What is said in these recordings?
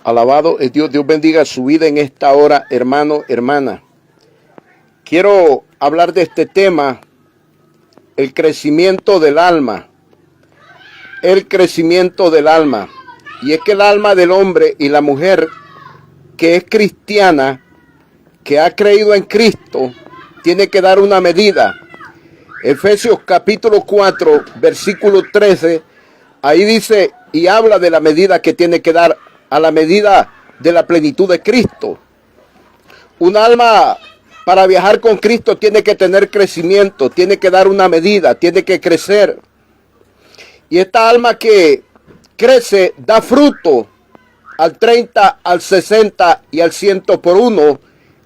Alabado es Dios. Dios bendiga su vida en esta hora, hermano, hermana. Quiero hablar de este tema, el crecimiento del alma. El crecimiento del alma. Y es que el alma del hombre y la mujer que es cristiana, que ha creído en Cristo, tiene que dar una medida. Efesios capítulo 4, versículo 13, ahí dice y habla de la medida que tiene que dar, a la medida de la plenitud de Cristo. Un alma para viajar con Cristo tiene que tener crecimiento, tiene que dar una medida, tiene que crecer. Y esta alma que crece da fruto al 30, al 60 y al 100 por uno.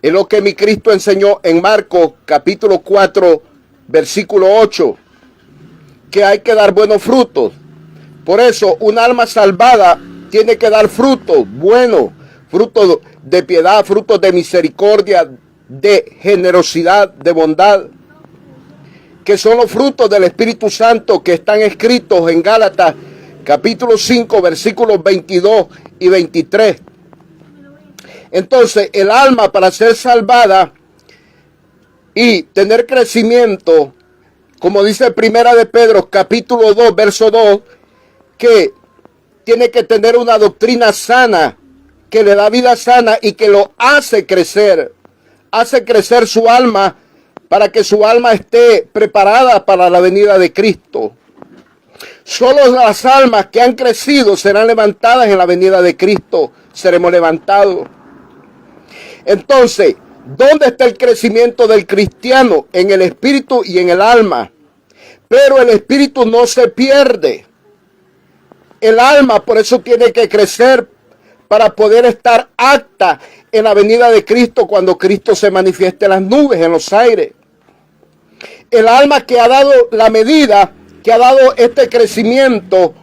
Es lo que mi Cristo enseñó en Marcos capítulo 4, versículo 8, que hay que dar buenos frutos. Por eso un alma salvada tiene que dar frutos buenos, frutos de piedad, frutos de misericordia, de generosidad, de bondad, que son los frutos del Espíritu Santo que están escritos en Gálatas capítulo 5, versículos 22 y 23. Entonces, el alma para ser salvada y tener crecimiento, como dice Primera de Pedro, capítulo 2, verso 2, que tiene que tener una doctrina sana, que le da vida sana y que lo hace crecer su alma para que su alma esté preparada para la venida de Cristo. Solo las almas que han crecido serán levantadas en la venida de Cristo. Seremos levantados. Entonces, ¿dónde está el crecimiento del cristiano? En el espíritu y en el alma. Pero el espíritu no se pierde. El alma por eso tiene que crecer para poder estar apta en la venida de Cristo cuando Cristo se manifieste en las nubes, en los aires. El alma que ha dado la medida, que ha dado este crecimiento,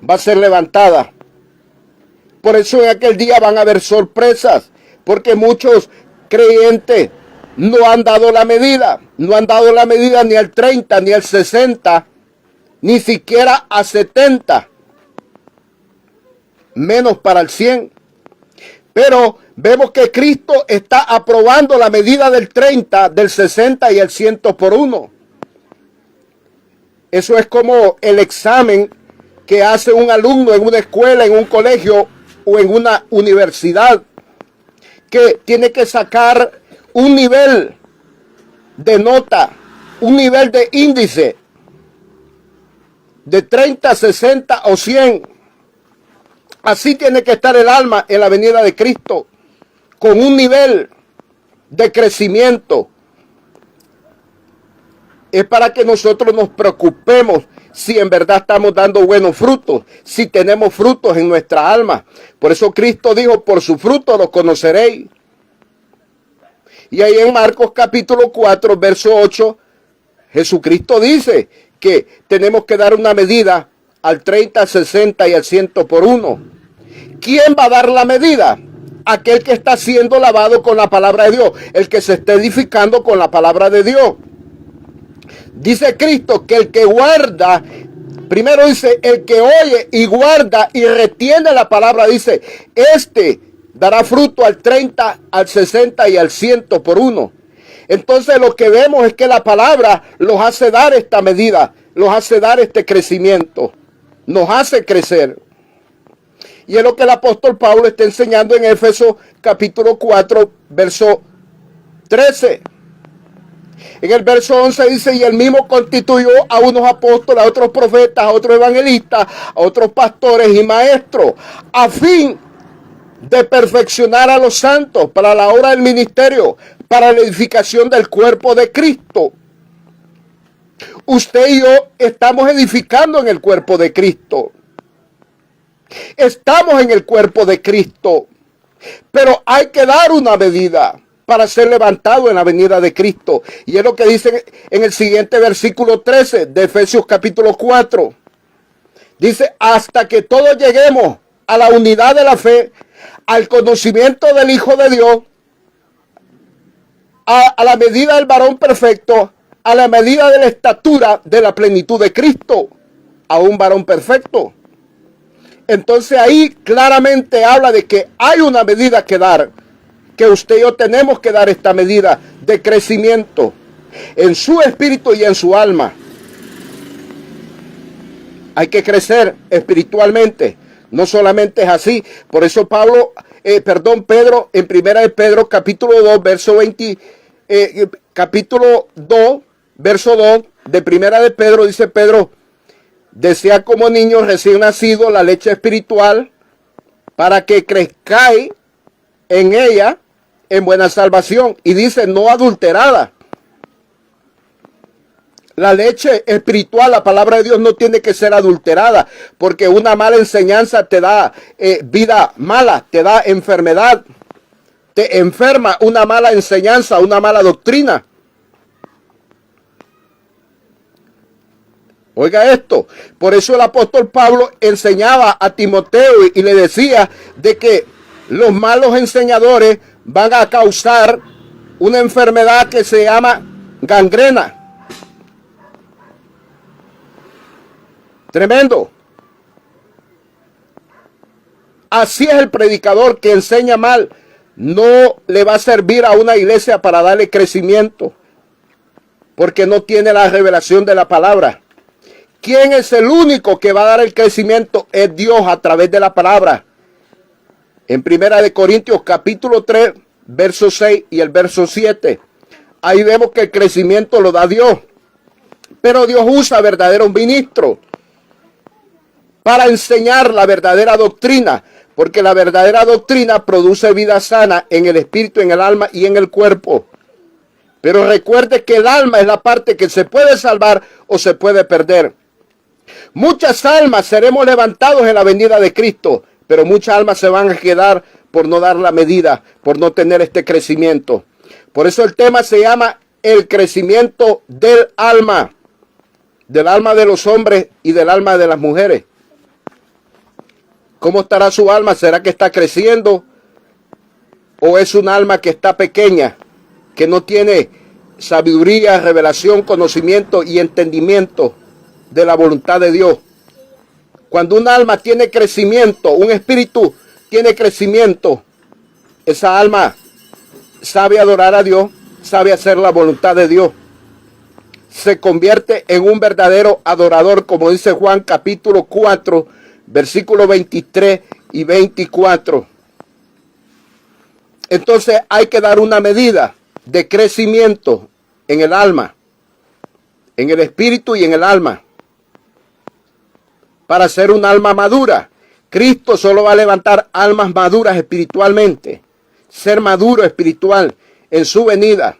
va a ser levantada. Por eso en aquel día van a haber sorpresas, porque muchos creyentes no han dado la medida. No han dado la medida ni al 30, ni al 60, ni siquiera a 70. Menos para el 100. Pero vemos que Cristo está aprobando la medida del 30, del 60 y el 100 por uno. Eso es como el examen que hace un alumno en una escuela, en un colegio o en una universidad, que tiene que sacar un nivel de nota, un nivel de índice de 30, 60 o 100. Así tiene que estar el alma en la venida de Cristo, con un nivel de crecimiento. Es para que nosotros nos preocupemos si en verdad estamos dando buenos frutos, si tenemos frutos en nuestra alma. Por eso Cristo dijo, por su fruto los conoceréis. Y ahí en Marcos capítulo 4, verso 8, Jesucristo dice que tenemos que dar una medida al 30, 60 y al 100 por uno. ¿Quién va a dar la medida? Aquel que está siendo lavado con la palabra de Dios, el que se está edificando con la palabra de Dios. Dice Cristo que el que guarda, primero dice, el que oye y guarda y retiene la palabra, dice, este dará fruto al 30, al 60 y al 100 por uno. Entonces lo que vemos es que la palabra los hace dar esta medida, los hace dar este crecimiento, nos hace crecer. Y es lo que el apóstol Pablo está enseñando en Éfesos capítulo 4, verso 13. En el verso 11 dice, y él mismo constituyó a unos apóstoles, a otros profetas, a otros evangelistas, a otros pastores y maestros, a fin de perfeccionar a los santos para la obra del ministerio, para la edificación del cuerpo de Cristo. Usted y yo estamos edificando en el cuerpo de Cristo. Estamos en el cuerpo de Cristo, pero hay que dar una medida para ser levantado en la venida de Cristo. Y es lo que dice en el siguiente versículo 13 de Efesios capítulo 4. Dice, hasta que todos lleguemos a la unidad de la fe, al conocimiento del Hijo de Dios, a la medida del varón perfecto, a la medida de la estatura de la plenitud de Cristo, a un varón perfecto. Entonces ahí claramente habla de que hay una medida que dar, que usted y yo tenemos que dar esta medida de crecimiento en su espíritu y en su alma. Hay que crecer espiritualmente, no solamente es así. Por eso Pedro, en primera de Pedro, capítulo 2, verso 2 de primera de Pedro, dice Pedro: desea como niños recién nacidos la leche espiritual, para que crezcáis en ella en buena salvación. Y dice, no adulterada. La leche espiritual, la palabra de Dios, no tiene que ser adulterada, porque una mala enseñanza te da vida mala, te da enfermedad, te enferma una mala enseñanza, una mala doctrina. Oiga esto, por eso el apóstol Pablo enseñaba a Timoteo y le decía de que los malos enseñadores van a causar una enfermedad que se llama gangrena. Tremendo. Así es el predicador que enseña mal. No le va a servir a una iglesia para darle crecimiento, porque no tiene la revelación de la palabra. ¿Quién es el único que va a dar el crecimiento? Es Dios a través de la palabra. En primera de Corintios capítulo 3, verso 6 y el verso 7. Ahí vemos que el crecimiento lo da Dios. Pero Dios usa verdaderos ministros para enseñar la verdadera doctrina, porque la verdadera doctrina produce vida sana en el espíritu, en el alma y en el cuerpo. Pero recuerde que el alma es la parte que se puede salvar o se puede perder. Muchas almas seremos levantados en la venida de Cristo, pero muchas almas se van a quedar por no dar la medida, por no tener este crecimiento. Por eso el tema se llama el crecimiento del alma de los hombres y del alma de las mujeres. ¿Cómo estará su alma? ¿Será que está creciendo? ¿O es un alma que está pequeña, que no tiene sabiduría, revelación, conocimiento y entendimiento de la voluntad de Dios? Cuando un alma tiene crecimiento, un espíritu tiene crecimiento, esa alma sabe adorar a Dios, sabe hacer la voluntad de Dios. Se convierte en un verdadero adorador, como dice Juan capítulo 4, versículos 23 y 24. Entonces hay que dar una medida de crecimiento en el alma, en el espíritu y en el alma, para ser un alma madura. Cristo solo va a levantar almas maduras espiritualmente, ser maduro espiritual en su venida.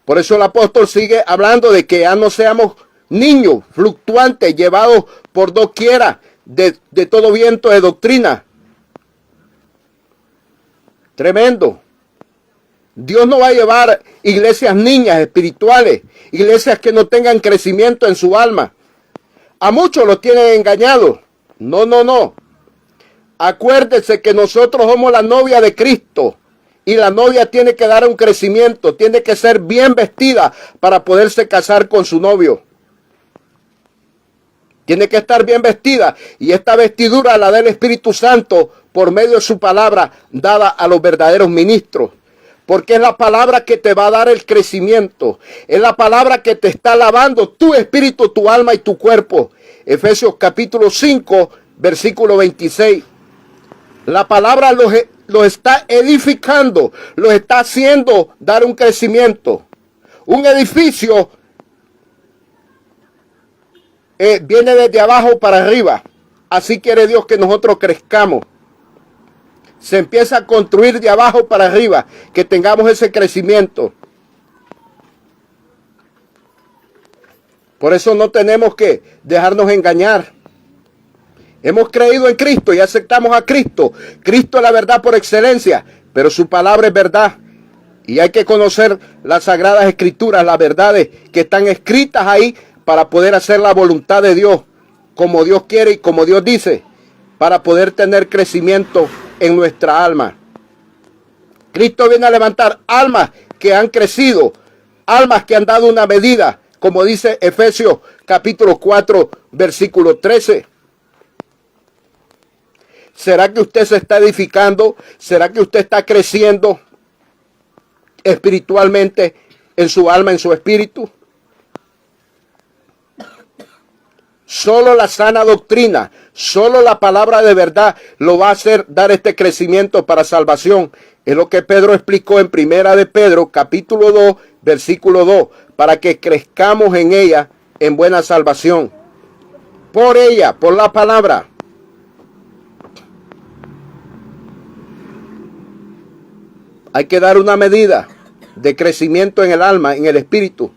Por eso el apóstol sigue hablando de que ya no seamos niños fluctuantes, llevados por doquiera de todo viento de doctrina. Tremendo. Dios no va a llevar iglesias niñas espirituales, iglesias que no tengan crecimiento en su alma. A muchos los tienen engañados. No. Acuérdese que nosotros somos la novia de Cristo. Y la novia tiene que dar un crecimiento, tiene que ser bien vestida para poderse casar con su novio. Tiene que estar bien vestida, y esta vestidura la da el Espíritu Santo por medio de su palabra dada a los verdaderos ministros. Porque es la palabra que te va a dar el crecimiento. Es la palabra que te está lavando tu espíritu, tu alma y tu cuerpo. Efesios capítulo 5, versículo 26. La palabra los está edificando, los está haciendo dar un crecimiento. Un edificio viene desde abajo para arriba. Así quiere Dios que nosotros crezcamos. Se empieza a construir de abajo para arriba, que tengamos ese crecimiento. Por eso no tenemos que dejarnos engañar. Hemos creído en Cristo y aceptamos a Cristo. Cristo es la verdad por excelencia, pero su palabra es verdad. Y hay que conocer las sagradas escrituras, las verdades que están escritas ahí para poder hacer la voluntad de Dios, como Dios quiere y como Dios dice, para poder tener crecimiento en nuestra alma. Cristo viene a levantar almas que han crecido, almas que han dado una medida, como dice Efesios capítulo 4, versículo 13. ¿Será que usted se está edificando? ¿Será que usted está creciendo espiritualmente en su alma, en su espíritu? Solo la sana doctrina, solo la palabra de verdad lo va a hacer dar este crecimiento para salvación. Es lo que Pedro explicó en Primera de Pedro, capítulo 2, versículo 2, para que crezcamos en ella en buena salvación. Por ella, por la palabra. Hay que dar una medida de crecimiento en el alma, en el espíritu,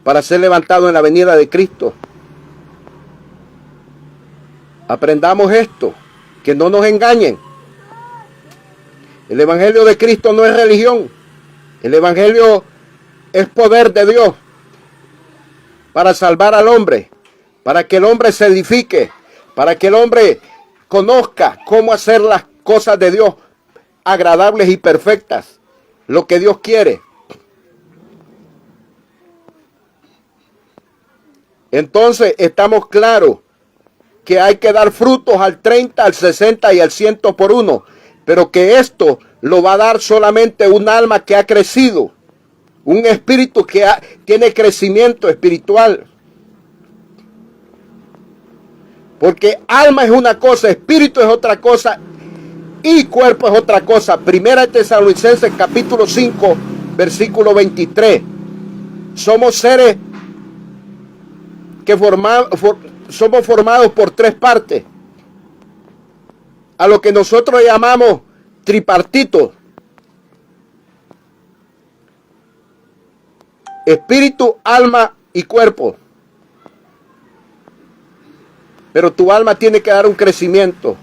para ser levantado en la venida de Cristo. Aprendamos esto, que no nos engañen. El evangelio de Cristo no es religión. El evangelio es poder de Dios para salvar al hombre, para que el hombre se edifique, para que el hombre conozca cómo hacer las cosas de Dios agradables y perfectas, lo que Dios quiere. Entonces estamos claros que hay que dar frutos al 30, al 60 y al 100 por uno, pero que esto lo va a dar solamente un alma que ha crecido, un espíritu que tiene crecimiento espiritual. Porque alma es una cosa, espíritu es otra cosa y cuerpo es otra cosa. Primera de Tesalonicenses capítulo 5, versículo 23. Somos seres que somos formados por tres partes, a lo que nosotros llamamos tripartito: espíritu, alma y cuerpo. Pero tu alma tiene que dar un crecimiento,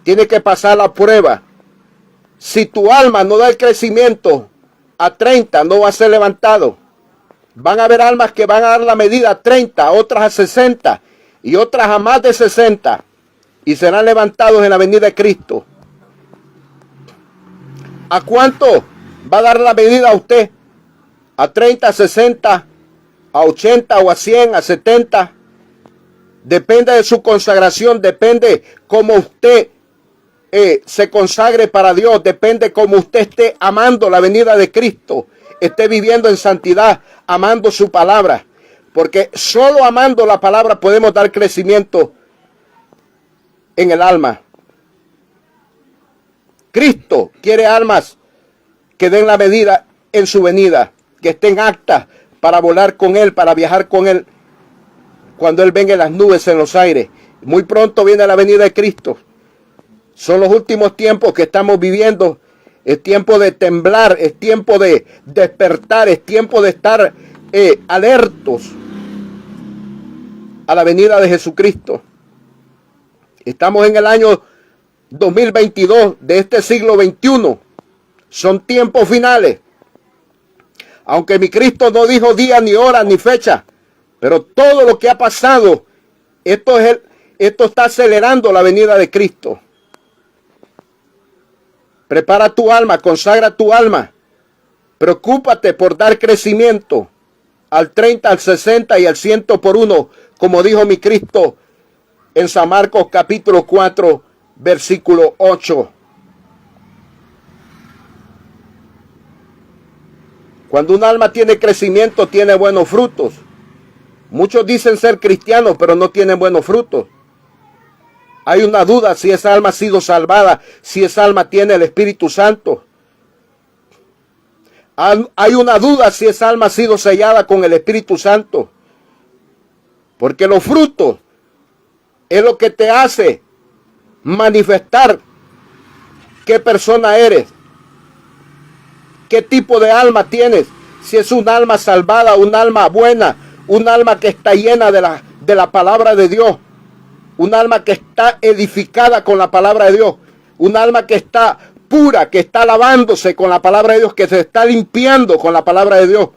tiene que pasar la prueba. Si tu alma no da el crecimiento a 30, no va a ser levantado. Van a haber almas que van a dar la medida a 30, otras a 60 y otras a más de 60. Y serán levantados en la venida de Cristo. ¿A cuánto va a dar la medida a usted? ¿A 30, a 60, a 80 o a 100, a 70? Depende de su consagración, depende cómo usted se consagre para Dios, depende cómo usted esté amando la venida de Cristo, esté viviendo en santidad, amando su palabra. Porque solo amando la palabra podemos dar crecimiento en el alma. Cristo quiere almas que den la medida en su venida, que estén aptas para volar con Él, para viajar con Él, cuando Él venga en las nubes, en los aires. Muy pronto viene la venida de Cristo. Son los últimos tiempos que estamos viviendo. Es tiempo de temblar, es tiempo de despertar, es tiempo de estar alertos a la venida de Jesucristo. Estamos en el año 2022 de este siglo XXI. Son tiempos finales. Aunque mi Cristo no dijo día, ni hora, ni fecha, pero todo lo que ha pasado, esto está acelerando la venida de Cristo. Prepara tu alma, consagra tu alma. Preocúpate por dar crecimiento al 30, al 60 y al 100 por uno, como dijo mi Cristo en San Marcos capítulo 4, versículo 8. Cuando un alma tiene crecimiento, tiene buenos frutos. Muchos dicen ser cristianos, pero no tienen buenos frutos. Hay una duda si esa alma ha sido salvada, si esa alma tiene el Espíritu Santo. Hay una duda si esa alma ha sido sellada con el Espíritu Santo. Porque los frutos es lo que te hace manifestar qué persona eres, qué tipo de alma tienes. Si es un alma salvada, un alma buena, un alma que está llena de la palabra de Dios. Un alma que está edificada con la palabra de Dios. Un alma que está pura, que está lavándose con la palabra de Dios, que se está limpiando con la palabra de Dios.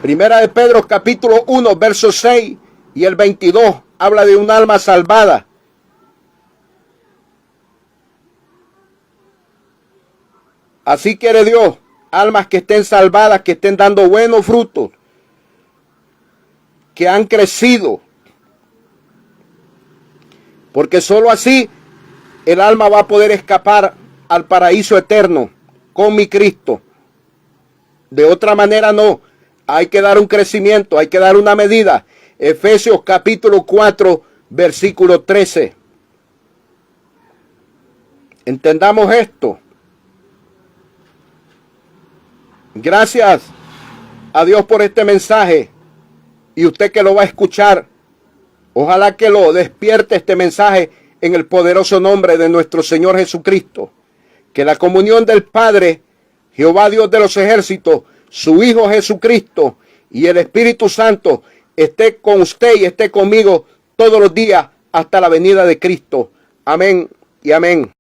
Primera de Pedro capítulo 1, verso 6 y el 22 habla de un alma salvada. Así quiere Dios, almas que estén salvadas, que estén dando buenos frutos, que han crecido porque sólo así el alma va a poder escapar al paraíso eterno con mi Cristo. De otra manera no. Hay que dar un crecimiento, hay que dar una medida. Efesios capítulo 4, versículo 13. Entendamos esto. Gracias a Dios por este mensaje. Y usted que lo va a escuchar, ojalá que lo despierte este mensaje en el poderoso nombre de nuestro Señor Jesucristo. Que la comunión del Padre, Jehová Dios de los ejércitos, su Hijo Jesucristo y el Espíritu Santo esté con usted y esté conmigo todos los días hasta la venida de Cristo. Amén y amén.